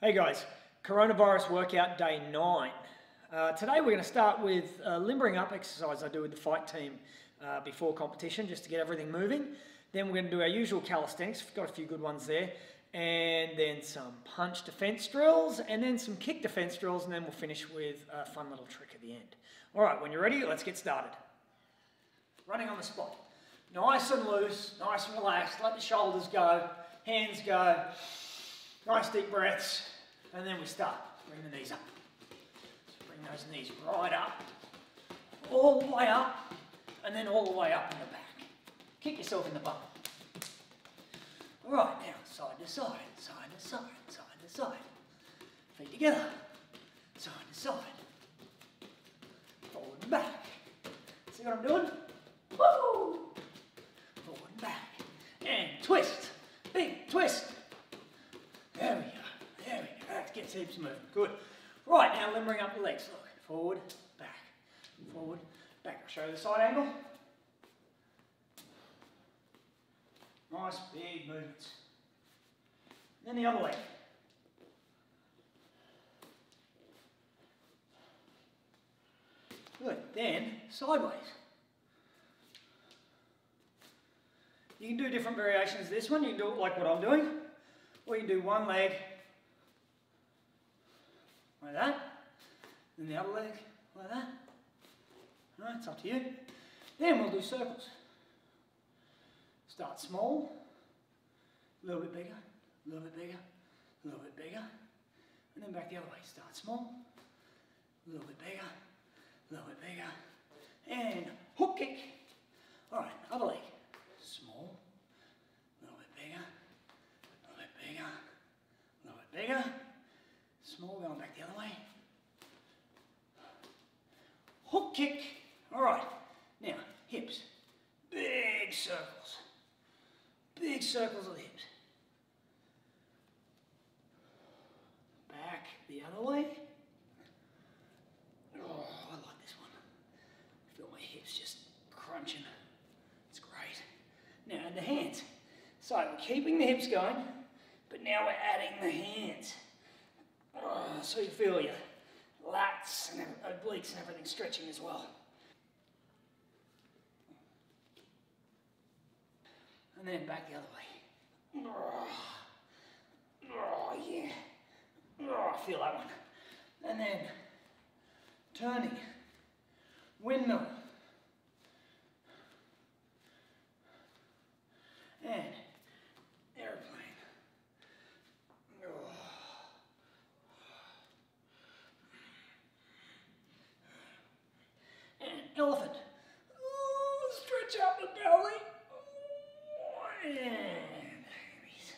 Hey guys, coronavirus workout day 9. Today we're going to start with a limbering up exercise I do with the fight team before competition just to get everything moving. Then we're going to do our usual calisthenics, we've got a few good ones there, and then some punch defense drills, and then some kick defense drills, and then we'll finish with a fun little trick at the end. Alright, when you're ready, let's get started. Running on the spot. Nice and loose, nice and relaxed, let the shoulders go, hands go, nice deep breaths. And then we start. Bring the knees up. So bring those knees right up, all the way up, and then all the way up in the back. Kick yourself in the butt. All right, now side to side, side to side, side to side. Feet together, side to side. Forward and back. See what I'm doing? Woo! Forward and back. And twist. Big twist. There we go. There we go. That gets heaps moving. Good. Right, now limbering up the legs. Look. Forward, back. Forward, back. I'll show you the side angle. Nice big movements. Then the other leg. Good. Then sideways. You can do different variations of this one. You can do it like what I'm doing. Or you can do one leg like that, then the other leg like that. Alright, it's up to you. Then we'll do circles. Start small, a little bit bigger, a little bit bigger, a little bit bigger, and then back the other way. Start small, a little bit bigger, a little bit bigger, and hook kick. Alright, other leg. Small, a little bit bigger, a little bit bigger, a little bit bigger. Small, going back the other way. Hook kick. Alright, now hips. Big circles. Big circles of the hips. Back the other way. Oh, I like this one. I feel my hips just crunching. It's great. Now the hands. So we're keeping the hips going, but now we're adding the hands. Oh, so you feel your lats and obliques and everything stretching as well. And then back the other way. Oh yeah. Oh, I feel that one. And then turning. Windmill. And airplane. And elephant. Ooh, stretch out the belly. And release.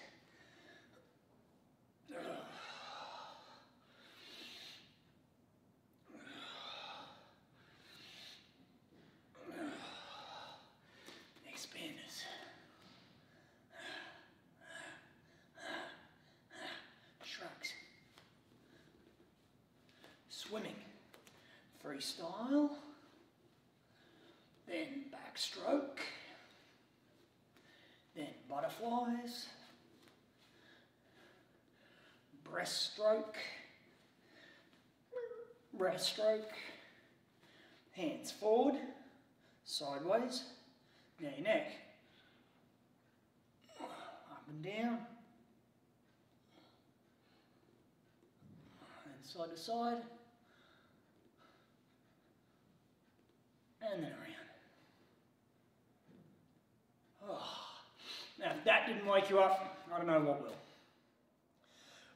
Expanders. Shrugs. Swimming. Freestyle. Then backstroke. Then butterflies. Breaststroke. Breaststroke. Hands forward. Sideways. Now your neck. Up and down. And side to side. And then around. Oh. Now if that didn't wake you up, I don't know what will.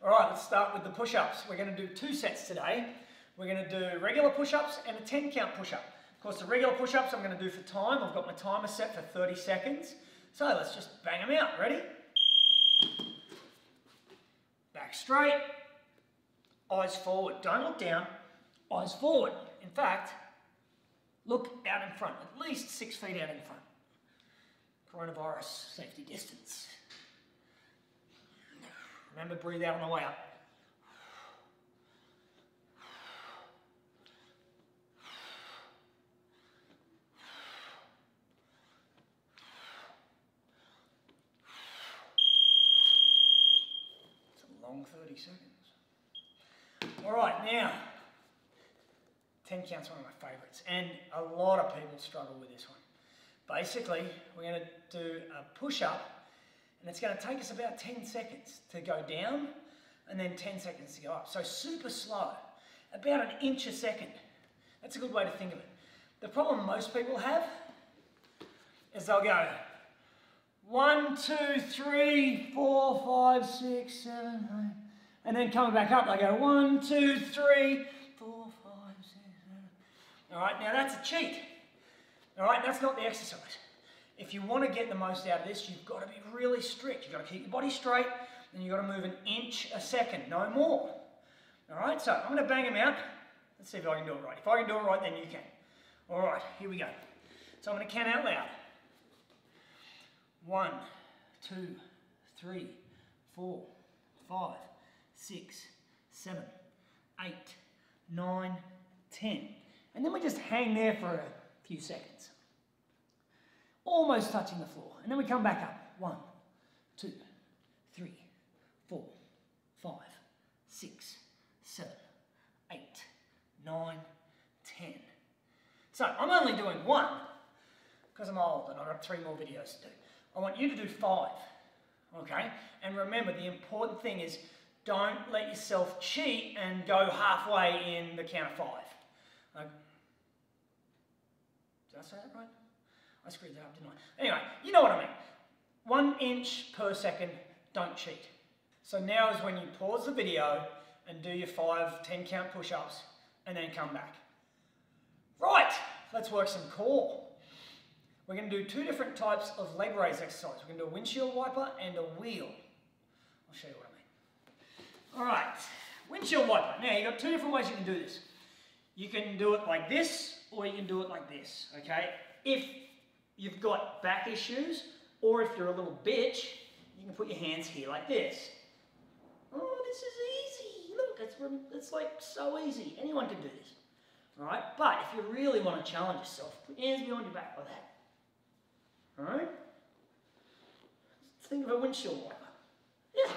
Alright, let's start with the push-ups. We're going to do 2 sets today. We're going to do regular push-ups and a 10 count push-up. Of course the regular push-ups I'm going to do for time. I've got my timer set for 30 seconds. So let's just bang them out. Ready? Back straight. Eyes forward. Don't look down. Eyes forward. In fact, look out in front. At least 6 feet out in front. Coronavirus safety distance. Remember, breathe out on the way up. long 30 seconds. All right, now, 10 count's one of my favorites, and a lot of people struggle with this one. Basically, we're going to do a push-up, and it's going to take us about 10 seconds to go down, and then 10 seconds to go up. So super slow, about an inch a second. That's a good way to think of it. The problem most people have is they'll go 1, 2, 3, 4, 5, 6, 7, 8, and then coming back up, they go 1, 2, 3, 4, 5, 6, 7. All right, now that's a cheat. All right, that's not the exercise. If you want to get the most out of this, you've got to be really strict. You've got to keep your body straight, and you've got to move an inch a second, no more. All right, so I'm going to bang them out. Let's see if I can do it right. If I can do it right, then you can. All right, here we go. So I'm going to count out loud. 1, 2, 3, 4, 5, 6, 7, 8, 9, 10. And then we just hang there for a few seconds. Almost touching the floor. And then we come back up. 1, 2, 3, 4, 5, 6, 7, 8, 9, 10. So I'm only doing 1 because I'm old and I've got 3 more videos to do. I want you to do 5, okay? And remember, the important thing is don't let yourself cheat and go halfway in the count of 5. Did I say that right? I screwed that up, didn't I? Anyway, you know what I mean. 1 inch per second, don't cheat. So now is when you pause the video and do your 5, 10 count push-ups and then come back. Right, let's work some core. We're going to do 2 different types of leg raise exercise. We're going to do a windshield wiper and a wheel. I'll show you what I mean. All right, windshield wiper. Now, you've got 2 different ways you can do this. You can do it like this, or you can do it like this, okay? If you've got back issues, or if you're a little bitch, you can put your hands here like this. Oh, this is easy. Look, it's like so easy. Anyone can do this, all right? But if you really want to challenge yourself, put your hands behind your back like that. All right? Let's think of a windshield wiper. Yeah.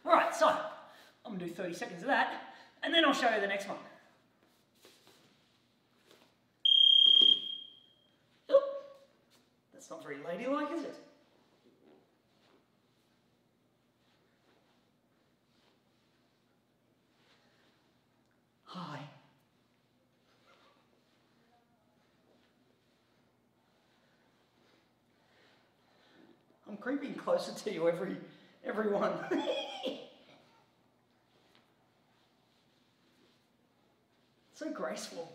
All right, so I'm going to do 30 seconds of that, and then I'll show you the next one. Oop. That's not very ladylike, is it? Hi. I'm creeping closer to you every one. So graceful.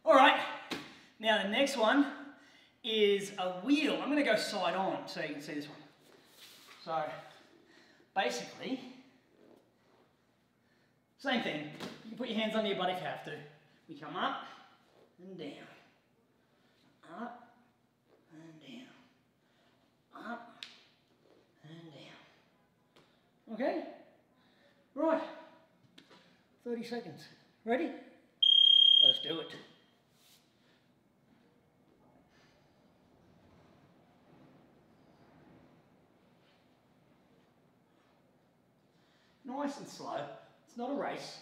All right, now the next one is a wheel. I'm going to go side on so you can see this one. So basically, same thing. You can put your hands under your butt if you have to. We come up and down. Up and down. Up and down. Okay? Right. 30 seconds. Ready? Let's do it. Nice and slow. It's not a race.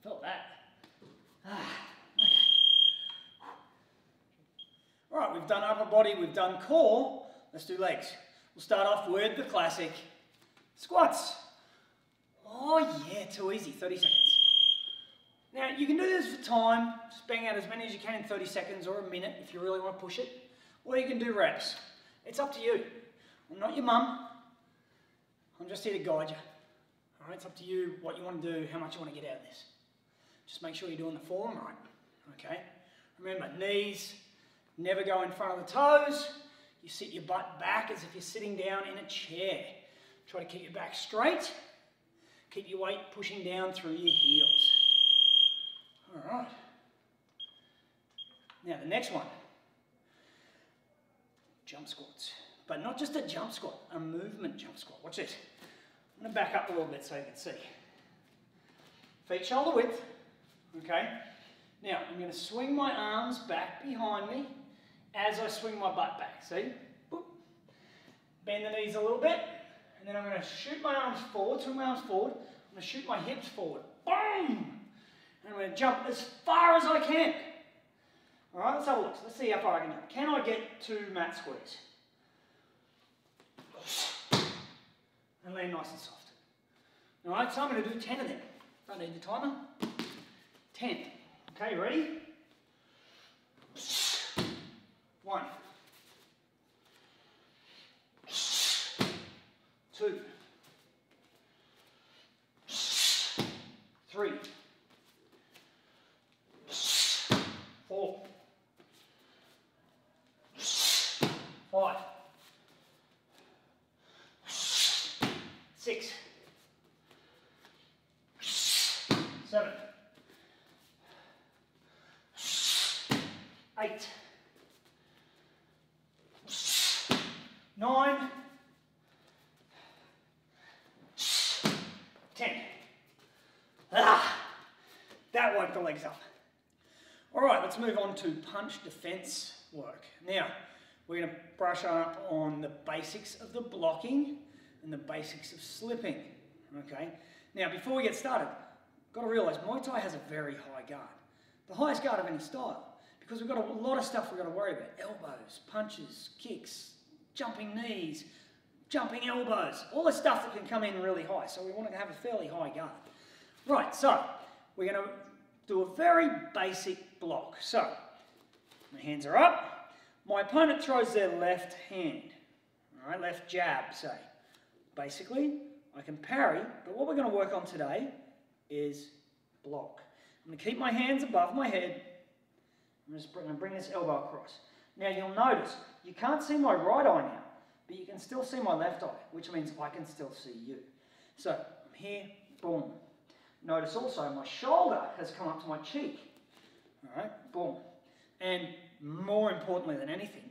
Felt that. Okay. All right, we've done upper body, we've done core. Let's do legs. We'll start off with the classic squats. Oh yeah, too easy, 30 seconds. Now you can do this for time, just bang out as many as you can in 30 seconds or a minute if you really want to push it. Or you can do reps. It's up to you. I'm not your mum. I'm just here to guide you. All right, it's up to you what you want to do, how much you want to get out of this. Just make sure you're doing the form right, okay? Remember, knees never go in front of the toes. You sit your butt back as if you're sitting down in a chair. Try to keep your back straight. Keep your weight pushing down through your heels. All right. the next one, jump squats. But not just a jump squat, a movement jump squat. Watch this. I'm going to back up a little bit so you can see. Feet shoulder width. Okay. Now, I'm going to swing my arms back behind me as I swing my butt back. See? Boop. Bend the knees a little bit. And then I'm going to shoot my arms forward, swing my arms forward. I'm going to shoot my hips forward. Boom! And I'm going to jump as far as I can. All right, let's have a look. Let's see how far I can jump. Can I get to mat squeeze? And land nice and soft. All right, so I'm going to do 10 of them. Don't need the timer. 10. Okay, you ready? 1. 2. 3. 4. 5. 6. 7. 8. 9. 10. That woke the legs up. All right, let's move on to punch defense work. Now, we're going to brush up on the basics of the blocking and the basics of slipping. Okay. Now, before we get started, got to realize Muay Thai has a very high guard, the highest guard of any style, because we've got a lot of stuff we've got to worry about: elbows, punches, kicks, jumping knees, jumping elbows, all the stuff that can come in really high. So we want to have a fairly high guard. Right, so we're going to do a very basic block. So my hands are up. My opponent throws their left hand, all right, left jab, say. Basically, I can parry, but what we're going to work on today is block. I'm going to keep my hands above my head. I'm just going to bring this elbow across. Now you'll notice, you can't see my right eye now, but you can still see my left eye, which means I can still see you. So I'm here, boom. Notice also my shoulder has come up to my cheek. All right, boom. And more importantly than anything,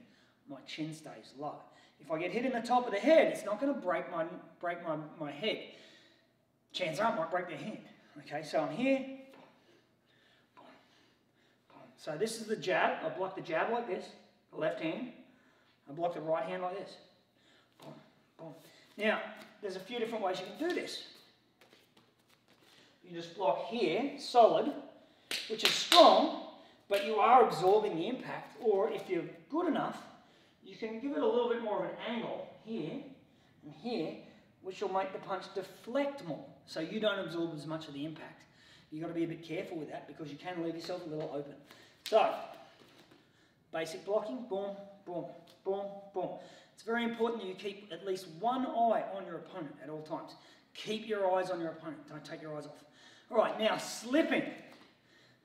my chin stays low. If I get hit in the top of the head, it's not going to break my head. Chances are it might break their hand. Okay, so I'm here. Boom, boom. So this is the jab. I block the jab like this, the left hand. I block the right hand like this. Boom, boom. Now, there's a few different ways you can do this. You just block here, solid, which is strong, but you are absorbing the impact. Or if you're good enough, you can give it a little bit more of an angle here and here, which will make the punch deflect more, so you don't absorb as much of the impact. You've got to be a bit careful with that because you can leave yourself a little open. So, basic blocking, boom, boom, boom, boom. It's very important that you keep at least one eye on your opponent at all times. Keep your eyes on your opponent, don't take your eyes off. All right, now slipping.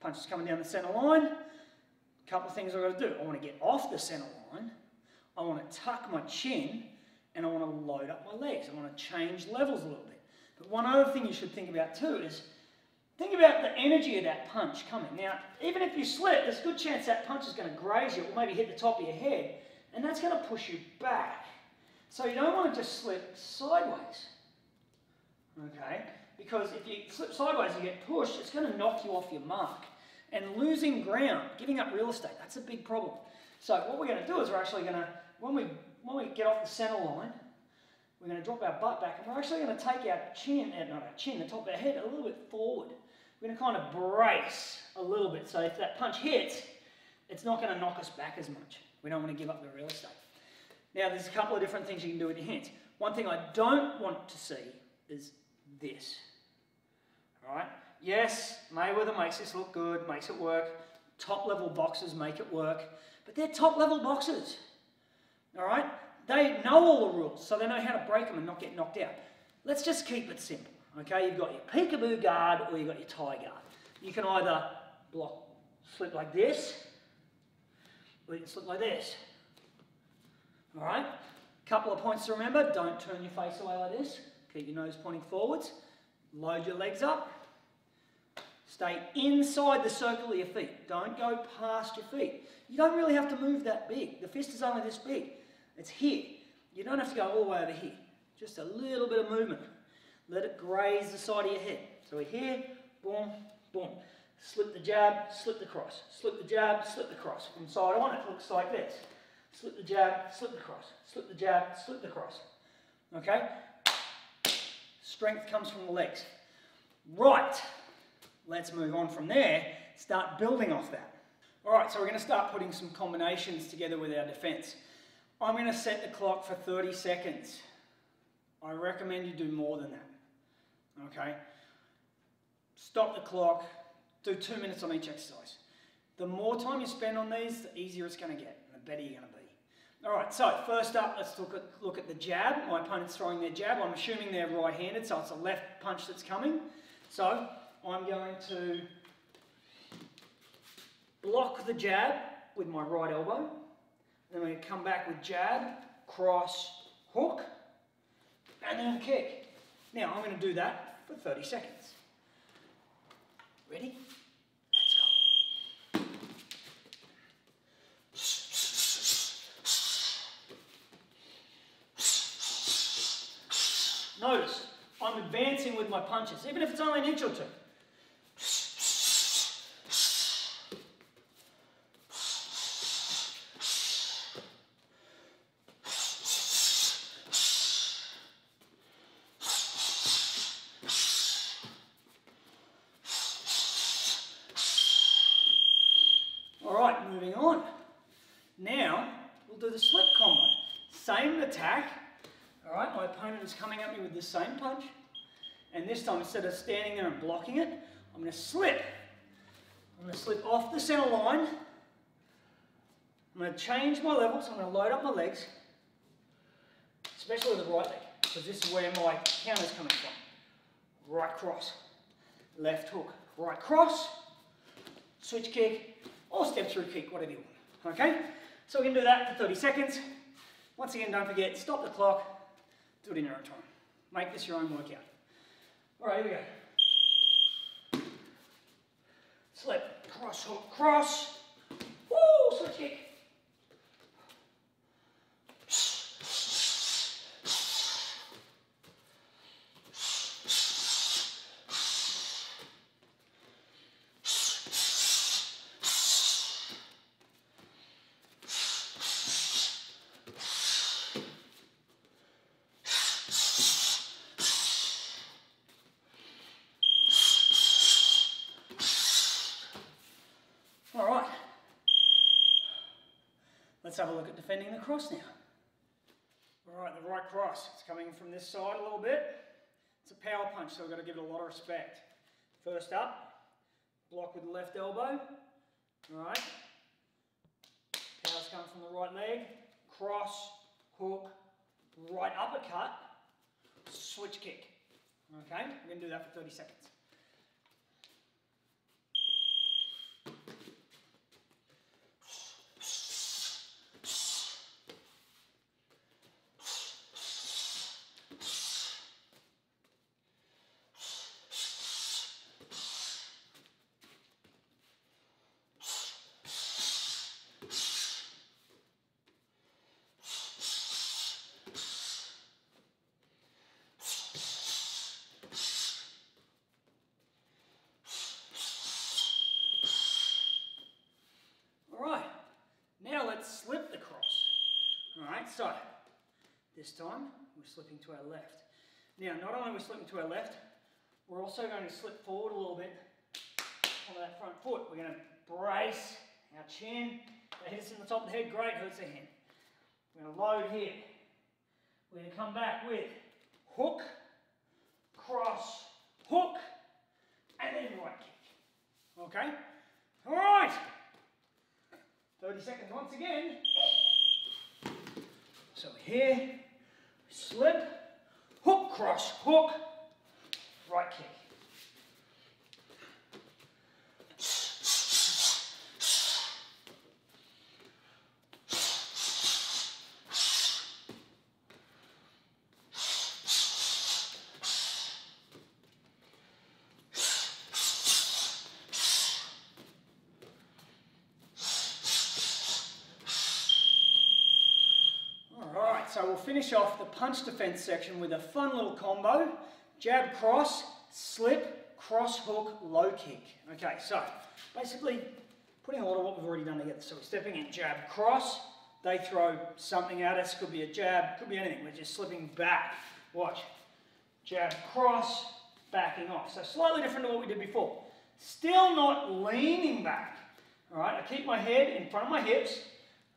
Punch is coming down the center line. A couple of things I've got to do. I want to get off the center line. I want to tuck my chin, and I want to load up my legs. I want to change levels a little bit. But one other thing you should think about too is, think about the energy of that punch coming. Now, even if you slip, there's a good chance that punch is going to graze you or maybe hit the top of your head, and that's going to push you back. So you don't want to just slip sideways, okay? Because if you slip sideways and you get pushed, it's going to knock you off your mark. And losing ground, giving up real estate, that's a big problem. So what we're going to do is we're actually going to, when we get off the center line, we're going to drop our butt back, and we're actually going to take our chin, not our chin, the top of our head a little bit forward. We're going to kind of brace a little bit, so if that punch hits, it's not going to knock us back as much. We don't want to give up the real estate. Now, there's a couple of different things you can do with your hands. One thing I don't want to see is this. All right? Yes, Mayweather makes this look good, makes it work. Top-level boxers make it work. But they're top-level boxers. All right? They know all the rules, so they know how to break them and not get knocked out. Let's just keep it simple. Okay? You've got your peekaboo guard or you've got your tie guard. You can either block, slip like this, or you can slip like this. All right? Couple of points to remember. Don't turn your face away like this. Keep your nose pointing forwards. Load your legs up. Stay inside the circle of your feet. Don't go past your feet. You don't really have to move that big. The fist is only this big. It's here. You don't have to go all the way over here. Just a little bit of movement. Let it graze the side of your head. So we're here, boom, boom. Slip the jab, slip the cross. Slip the jab, slip the cross. From side on, it looks like this. Slip the jab, slip the cross. Slip the jab, slip the cross. Okay? Strength comes from the legs. Right. Let's move on from there. Start building off that. All right, so we're going to start putting some combinations together with our defense. I'm going to set the clock for 30 seconds. I recommend you do more than that. Okay? Stop the clock. Do 2 minutes on each exercise. The more time you spend on these, the easier it's going to get, and the better you're going to be. All right, so first up, let's look at the jab. My opponent's throwing their jab. I'm assuming they're right-handed, so it's a left punch that's coming. So I'm going to block the jab with my right elbow. Then I'm going to come back with jab, cross, hook, and then kick. Now I'm going to do that for 30 seconds. Ready? Let's go. Notice, I'm advancing with my punches, even if it's only an inch or two. Alright, moving on. Now, we'll do the slip combo. Same attack. Alright, my opponent is coming at me with the same punch. And this time, instead of standing there and blocking it, I'm going to slip. I'm going to slip off the center line. I'm going to change my level, so I'm going to load up my legs. Especially the right leg, because this is where my counter's coming from. Right cross. Left hook. Right cross. Switch kick. Or step through kick, whatever you want. Okay? So we can do that for 30 seconds. Once again, don't forget, stop the clock. Do it in your own time. Make this your own workout. Alright, here we go. Slip, cross, hook, cross. Woo! Switch kick. Alright, let's have a look at defending the cross now. Alright, the right cross, it's coming from this side a little bit. It's a power punch, so we've got to give it a lot of respect. First up, block with the left elbow. Alright, power's coming from the right leg. Cross, hook, right uppercut, switch kick. Okay, we're going to do that for 30 seconds. Slip the cross. Alright, so this time we're slipping to our left. Now, not only are we slipping to our left, we're also going to slip forward a little bit onto that front foot. We're going to brace our chin. That hits us in the top of the head, great, hurts the hand. We're going to load here. We're going to come back with hook, cross, hook, and then right kick. Okay? Alright! 30 seconds once again. So here, slip, hook, cross, hook, right kick. so we'll finish off the punch defense section with a fun little combo. Jab, cross, slip, cross hook, low kick. Okay, so basically putting a lot of what we've already done together. So we're stepping in, jab, cross. They throw something at us, could be a jab, could be anything. We're just slipping back. Watch. Jab, cross, backing off. So slightly different to what we did before. Still not leaning back. All right, I keep my head in front of my hips,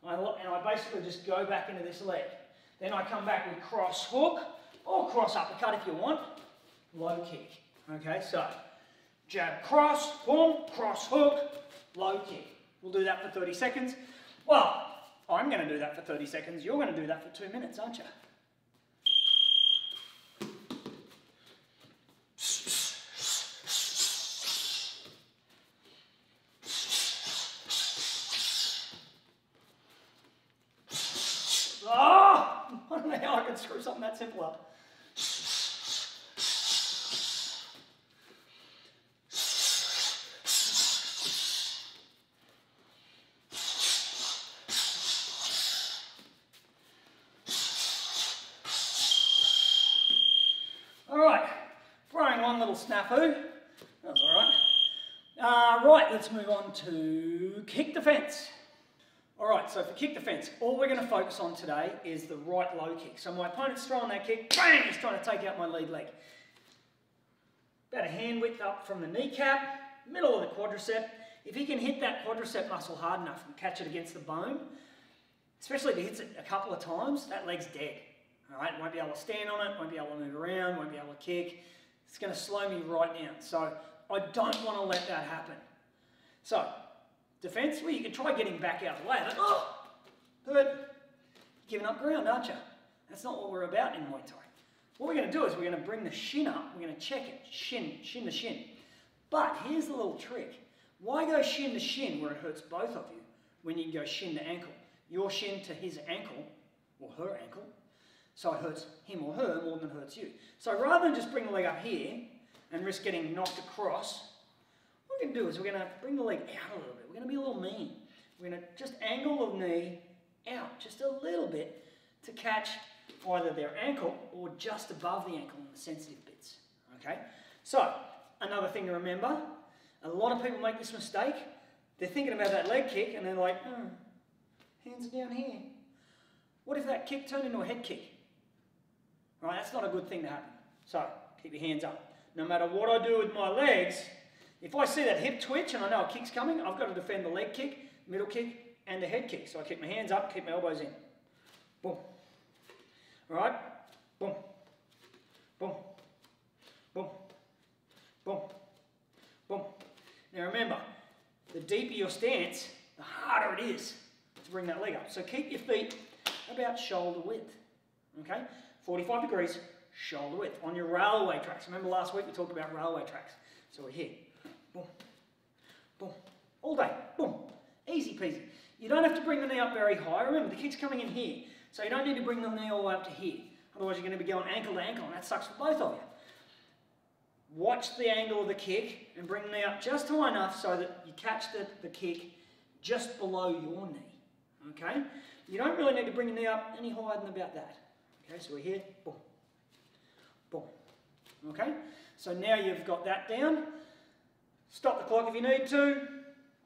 and I basically just go back into this leg. Then I come back with cross hook, or cross uppercut if you want, low kick. Okay, so jab, cross, boom, cross hook, low kick. We'll do that for 30 seconds. Well, I'm going to do that for 30 seconds. You're going to do that for 2 minutes, aren't you? Oh, I don't know how I can screw something that simple up. Alright, throwing one little snafu. That's alright. Right, let's move on to kick defense. Alright, so for kick defense, all we're going to focus on today is the right low kick. So my opponent's throwing that kick, bang, he's trying to take out my lead leg. About a hand width up from the kneecap, middle of the quadricep. If he can hit that quadricep muscle hard enough and catch it against the bone, especially if he hits it a couple of times, that leg's dead. Alright, won't be able to stand on it, won't be able to move around, won't be able to kick. It's going to slow me right down. So I don't want to let that happen. So, defense, well, you can try getting back out of the way. Like, oh, good. Giving up ground, aren't you? That's not what we're about in Muay Thai. What we're going to do is we're going to bring the shin up. We're going to check it, shin to shin. But here's the little trick. Why go shin to shin where it hurts both of you when you can go shin to ankle? Your shin to his ankle, or her ankle, so it hurts him or her more than it hurts you. So rather than just bring the leg up here and risk getting knocked across, what we're going to do is we're going to bring the leg out a little bit. We're going to be a little mean. We're going to just angle the knee out just a little bit to catch either their ankle or just above the ankle in the sensitive bits. Okay? So, another thing to remember, a lot of people make this mistake. They're thinking about that leg kick and they're like, hands are down here. What if that kick turned into a head kick? Right, that's not a good thing to happen. So, keep your hands up. No matter what I do with my legs, if I see that hip twitch and I know a kick's coming, I've got to defend the leg kick, middle kick, and the head kick. So I keep my hands up, keep my elbows in. Boom. Alright? Boom. Boom. Boom. Boom. Boom. Now remember, the deeper your stance, the harder it is to bring that leg up. So keep your feet about shoulder width. Okay? 45 degrees, shoulder width. On your railway tracks. Remember last week we talked about railway tracks. So we're here. Boom. Boom. All day. Boom. Easy peasy. You don't have to bring the knee up very high. Remember, the kick's coming in here. So you don't need to bring the knee all the way up to here. Otherwise you're going to be going ankle to ankle, and that sucks for both of you. Watch the angle of the kick and bring the knee up just high enough so that you catch the kick just below your knee. Okay? You don't really need to bring the knee up any higher than about that. Okay, so we're here. Boom. Boom. Okay? So now you've got that down. Stop the clock if you need to.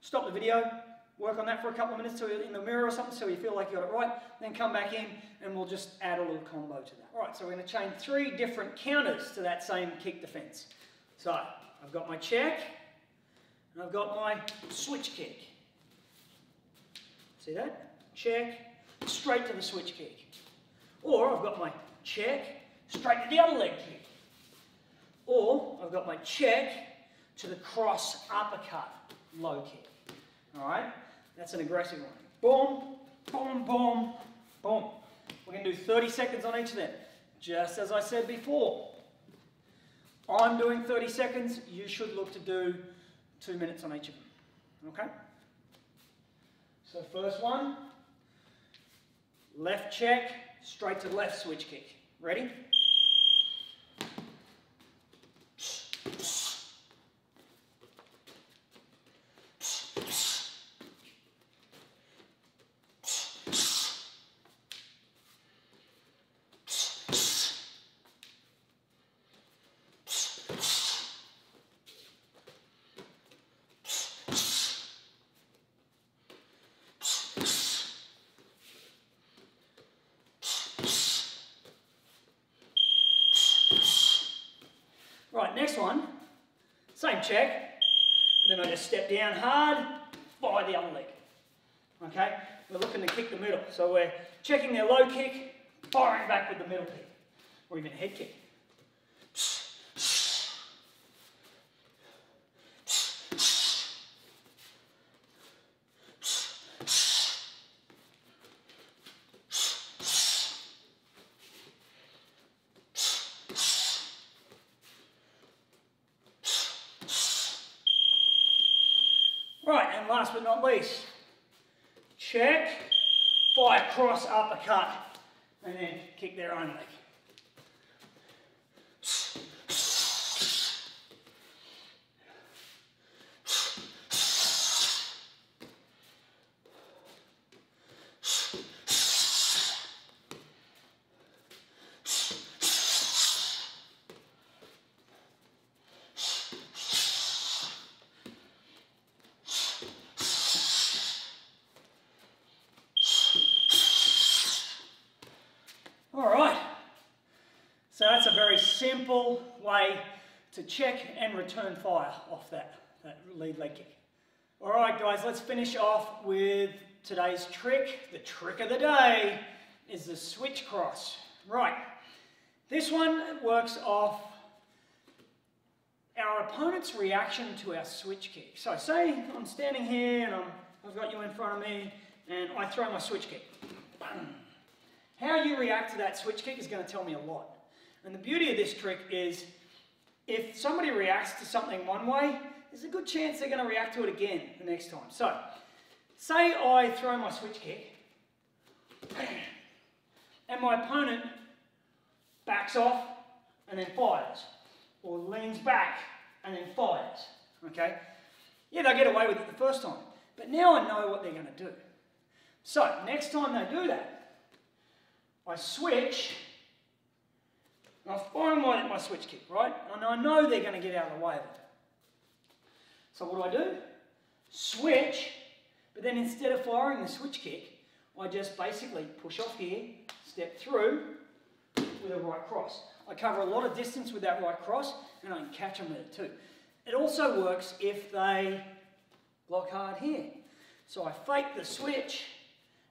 Stop the video. Work on that for a couple of minutes till you're in the mirror or something so you feel like you got it right. Then come back in and we'll just add a little combo to that. Alright, so we're going to chain 3 different counters to that same kick defense. So, I've got my check and I've got my switch kick. See that? Check, straight to the switch kick. Or I've got my check, straight to the other leg kick. Or I've got my check to the cross uppercut low kick. Alright? That's an aggressive one. Boom, boom, boom, boom. We're going to do 30 seconds on each of them. Just as I said before. I'm doing 30 seconds. You should look to do 2 minutes on each of them. Okay? So first one. Left check, straight to left switch kick. Ready? one, same check, and then I just step down hard, fire the other leg. Okay? We're looking to kick the middle. So we're checking their low kick, firing back with the middle kick, or even a head kick. Right, and last but not least, check, fire cross uppercut, and then kick their own leg. Alright, so that's a very simple way to check and return fire off that lead leg kick. Alright guys, let's finish off with today's trick. The trick of the day is the switch cross. Right, this one works off our opponent's reaction to our switch kick. So say I'm standing here and I've got you in front of me and I throw my switch kick. Bang. How you react to that switch kick is going to tell me a lot. And the beauty of this trick is if somebody reacts to something one way, there's a good chance they're going to react to it again the next time. So, say I throw my switch kick and my opponent backs off and then fires, or leans back and then fires, okay? Yeah, they'll get away with it the first time, but now I know what they're going to do. So, next time they do that, I switch, and I fire my switch kick, right? And I know they're going to get out of the way of it. So what do? Switch, but then instead of firing the switch kick, I just basically push off here, step through with a right cross. I cover a lot of distance with that right cross, and I can catch them with it too. It also works if they block hard here. So I fake the switch.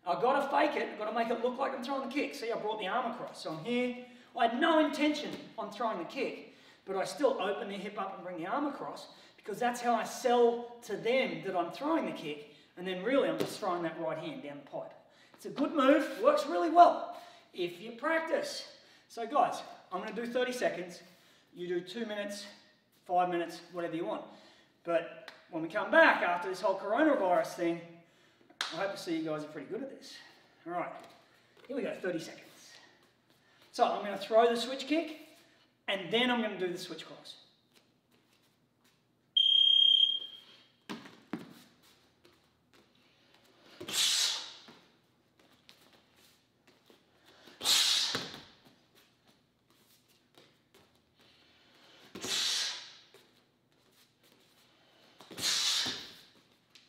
I've got to fake it, I've got to make it look like I'm throwing the kick. See, I brought the arm across. So I'm here, I had no intention on throwing the kick, but I still open the hip up and bring the arm across because that's how I sell to them that I'm throwing the kick, and then really I'm just throwing that right hand down the pipe. It's a good move, works really well if you practice. So guys, I'm going to do 30 seconds, you do 2 minutes, 5 minutes, whatever you want. But when we come back after this whole coronavirus thing, I hope to see you guys are pretty good at this. All right, here we go, 30 seconds. So I'm going to throw the switch kick, and then I'm going to do the switch cross.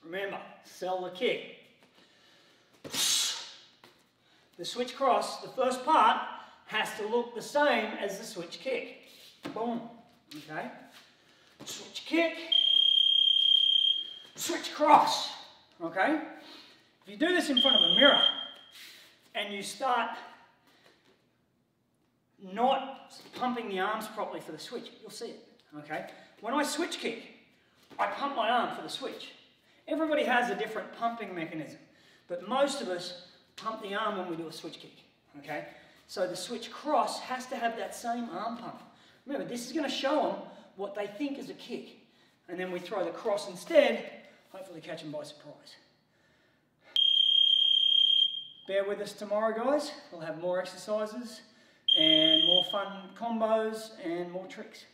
Remember, sell the kick. The switch cross, the first part, has to look the same as the switch kick. Boom. Okay? Switch kick. Switch cross. Okay? If you do this in front of a mirror and you start not pumping the arms properly for the switch, you'll see it. Okay? When I switch kick, I pump my arm for the switch. Everybody has a different pumping mechanism, but most of us pump the arm when we do a switch kick, okay? So the switch cross has to have that same arm pump. Remember, this is going to show them what they think is a kick, and then we throw the cross instead, hopefully catch them by surprise. Bear with us tomorrow, guys. We'll have more exercises and more fun combos and more tricks.